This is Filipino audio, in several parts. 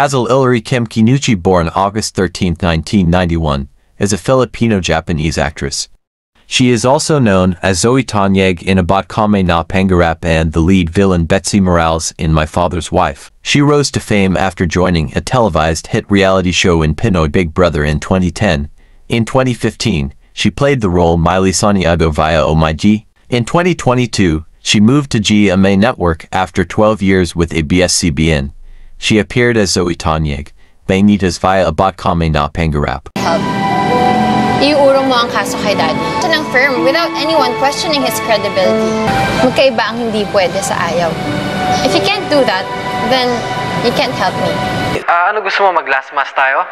Kazal Ilari Kim Kinuchi, born August 13, 1991, is a Filipino-Japanese actress. She is also known as Zoe Tanyeg in Abat Kame na Pangarap and the lead villain Betsy Morales in My Father's Wife. She rose to fame after joining a televised hit reality show in Pinoy Big Brother in 2010. In 2015, she played the role Miley Saniago via Oh My G. In 2022, she moved to GMA Network after 12 years with ABS-CBN. She appeared as Zoe Tanyeg, Bainitas via Abat Kame na Pangarap. Iuurong mo ang kaso kay Daddy. Ito ng firm without anyone questioning his credibility. Magkaiba ang hindi pwede sa ayaw. If you can't do that, then you can't help me. Ano gusto mo, mag-last mass tayo?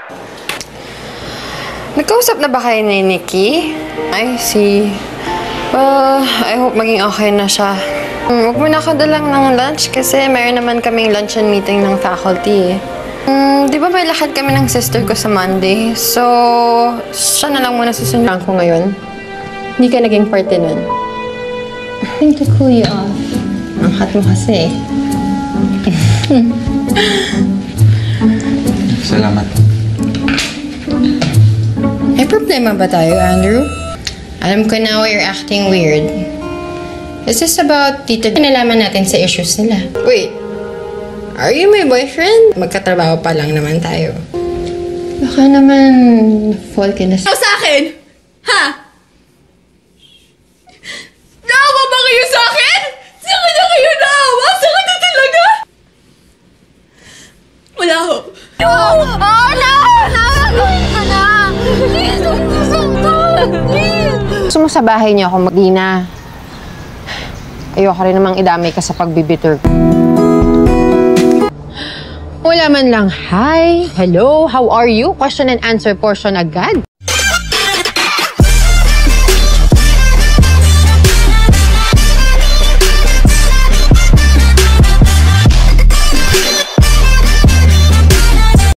Nagkausap na ba kayo ni Nikki? I see. Well, I hope maging okay na siya. Huwag mo na ako dalang ng lunch kasi mayroon naman kaming luncheon meeting ng faculty eh. Di ba may lakad kami ng sister ko sa Monday? So, siya na lang muna susundan ko ngayon. Hindi ka naging parte nun. I think to cool you off. Ang hot mo kasi. Salamat. May problema ba tayo, Andrew? Alam ko na you're acting weird. Is this about tito? Nalaman natin sa issues nila. Wait. Are you my boyfriend? Magkatrabaho pa lang naman tayo. Baka naman fall ka na sa akin? Ha? Naawa ba kayo sa akin? Saan na kayo naawa? Saan na talaga? Wala ho. No! Oh, no! Nakagawin ka na! Please, huwag mo saktan! Please! Gusto mo sa bahay niyo ako mag-ina. Ayoko rin namang idamay ka sa pagbibitter. Wala man lang, hi, hello, how are you? Question and answer portion agad.